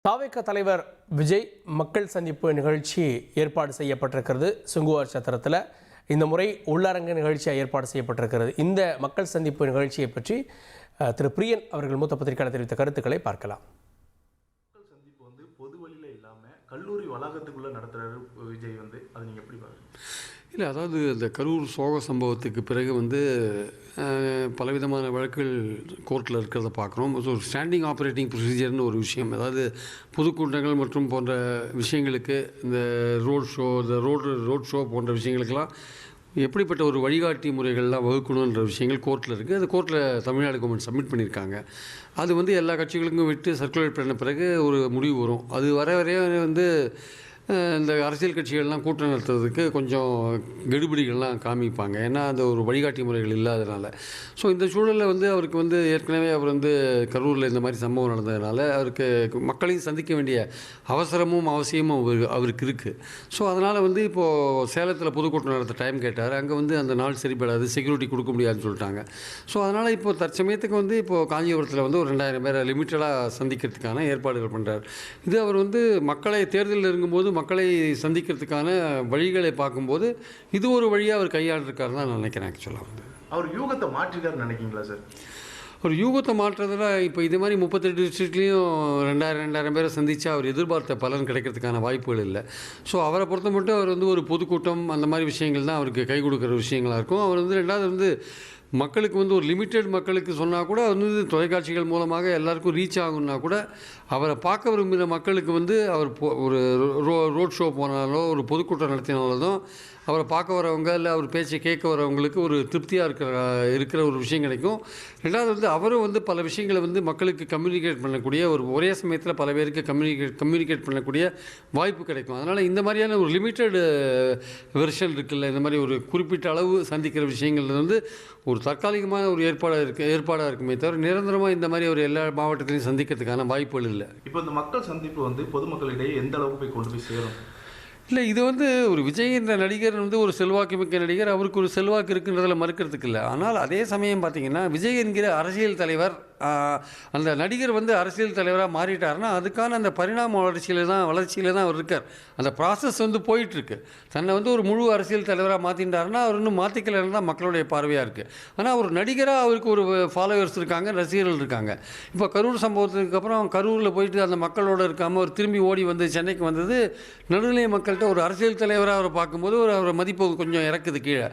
தாவேக தலைவர் விஜய் மக்கள் சந்திப்பு நிகழ்ச்சி ஏற்பாடு செய்யப்பட்டிருக்கிறது. சுங்குவார் சத்திரத்தில் இந்த முறை உள்ளரங்க நிகழ்ச்சியாக ஏற்பாடு செய்யப்பட்டிருக்கிறது. இந்த மக்கள் சந்திப்பு நிகழ்ச்சியை பற்றி திரு பிரியன் அவர்கள் மூத்த பத்திரிகையாளர் தெரிவித்த கருத்துக்களை பார்க்கலாம். மக்கள் சந்திப்பு பொது வழியில் இல்லாமல் கல்லூரி வளாகத்துக்குள்ளே நடத்துகிறாரு விஜய். அது நீங்கள் எப்படி பாருங்க? இல்லை, அதாவது இந்த கரூர் சோக சம்பவத்துக்கு பிறகு பலவிதமான வழக்குகள் கோர்ட்டில் இருக்கிறத பார்க்குறோம். ஸோ ஸ்டாண்டிங் ஆப்ரேட்டிங் ப்ரொசீஜர்னு ஒரு விஷயம், அதாவது பொதுக்கூட்டங்கள் மற்றும் போன்ற விஷயங்களுக்கு இந்த ரோட் ஷோ போன்ற விஷயங்களுக்கெல்லாம் எப்படிப்பட்ட ஒரு வழிகாட்டி முறைகள்லாம் வகுக்கணுன்ற விஷயங்கள் கோர்ட்டில் இருக்குது. அது கோர்ட்டில் தமிழ்நாடு கவர்மெண்ட் சப்மிட் பண்ணியிருக்காங்க. அது எல்லா கட்சிகளுக்கும் விட்டு சர்க்குலேட் பண்ண பிறகு ஒரு முடிவு வரும். அது வரைய இந்த அரசியல் கட்சிகள்லாம் கூட்டம் நடத்துறதுக்கு கொஞ்சம் கெடுபிடிகள்லாம் காமிப்பாங்க. ஏன்னா அந்த ஒரு வழிகாட்டி முறைகள் இல்லாதனால. ஸோ இந்த சூழலில் அவருக்கு ஏற்கனவே அவர் கரூரில் இந்த மாதிரி சம்பவம் நடந்ததுனால அவருக்கு மக்களையும் சந்திக்க வேண்டிய அவசரமும் அவசியமும் அவருக்கு இருக்குது. ஸோ அதனால் இப்போது சேலத்தில் பொதுக்கூட்டம் நடத்த டைம் கேட்டார். அங்கே அந்த நாள் சரிப்படாது, செக்யூரிட்டி கொடுக்க முடியாதுன்னு சொல்லிட்டாங்க. ஸோ அதனால் இப்போது தற்சமயத்துக்கு இப்போது காஞ்சிபுரத்தில் ஒரு 2000 பேரை லிமிட்டடாக சந்திக்கிறதுக்கான ஏற்பாடுகள் பண்ணுறார். இது அவர் மக்களை தேர்தலில் இருக்கும்போது மக்களை சந்திக்கிறதுக்கான வழிகளை பார்க்கும்போது இது ஒரு வழியாக அவர் கையாண்டிருக்காருன்னு தான் நான் நினைக்கிறேன். ஆக்சுவலாக அவர் யூகத்தை மாற்றிருக்காருன்னு நினைக்கிங்களா சார்? ஒரு யூகத்தை மாற்றுறதுல இப்போ இது மாதிரி 38 டிஸ்ட்ரிக்ட்லேயும் 2000 பேரை சந்தித்து அவர் எதிர்பார்த்த பலன் கிடைக்கிறதுக்கான வாய்ப்புகள் இல்லை. ஸோ அவரை பொறுத்த மட்டும் அவர் ஒரு பொதுக்கூட்டம் அந்த மாதிரி விஷயங்கள் தான் அவருக்கு கை கொடுக்குற விஷயங்களாக இருக்கும். அவர் ரெண்டாவது மக்களுக்கு ஒரு லிமிட்டெட் மக்களுக்கு சொன்னால் கூட தொலைக்காட்சிகள் மூலமாக எல்லாருக்கும் ரீச் ஆகுன்னா கூட அவரை பார்க்க விரும்புகிற மக்களுக்கு அவர் ஒரு ரோட் ஷோ போனாலோ ஒரு பொதுக்கூட்டம் நடத்தினாலும் அவரை பார்க்க வரவங்க இல்லை அவர் பேச்சை கேட்க வரவங்களுக்கு ஒரு திருப்தியாக இருக்கிற ஒரு விஷயம் கிடைக்கும். ரெண்டாவது அவரும் பல விஷயங்களை மக்களுக்கு கம்யூனிகேட் பண்ணக்கூடிய ஒரே சமயத்தில் பல பேருக்கு கம்யூனிகேட் பண்ணக்கூடிய வாய்ப்பு கிடைக்கும். அதனால் இந்த மாதிரியான ஒரு லிமிட்டெட் வெர்ஷன் இருக்குல்ல, இந்த மாதிரி ஒரு குறிப்பிட்ட அளவு சந்திக்கிற விஷயங்கள் ஒரு தற்காலிகமான ஒரு ஏற்பாடாக இருக்குமே தவிர நிரந்தரமாக இந்த மாதிரி ஒரு எல்லா மாவட்டத்திலையும் சந்திக்கிறதுக்கான வாய்ப்புகள் இல்லை. இப்போ இந்த மக்கள் சந்திப்பு பொதுமக்களிடையே எந்த அளவுக்கு போய் கொண்டு போய் சேரும்? இல்லை, இது ஒரு விஜய் என்ற நடிகர் ஒரு செல்வாக்கு மிக்க நடிகர். அவருக்கு ஒரு செல்வாக்கு இருக்குன்றதில் மறுக்கிறதுக்கு இல்லை. ஆனால் அதே சமயம் பார்த்திங்கன்னா விஜய் என்கிற அரசியல் தலைவர், அந்த நடிகர் அரசியல் தலைவராக மாறிட்டார்னா அதுக்கான அந்த பரிணாம வளர்ச்சியில் தான் அவர் இருக்கார். அந்த ப்ராசஸ் போயிட்டுருக்கு. தன்னை ஒரு முழு அரசியல் தலைவராக மாற்றிட்டாருன்னா அவர் இன்னும் மாற்றிக்கலன்னு தான் மக்களுடைய பார்வையாக இருக்குது. ஆனால் ஒரு நடிகராக அவருக்கு ஒரு ஃபாலோவர்ஸ் இருக்காங்க, ரசிகர்கள் இருக்காங்க. இப்போ கரூர் சம்பவத்துக்கு அப்புறம் கரூரில் போயிட்டு அந்த மக்களோடு இருக்காமல் அவர் திரும்பி ஓடி சென்னைக்கு வந்தது நடுநிலை மக்கள்கிட்ட ஒரு அரசியல் தலைவராக அவரை பார்க்கும்போது அவரை மதிப்பு கொஞ்சம் இறக்குது கீழே.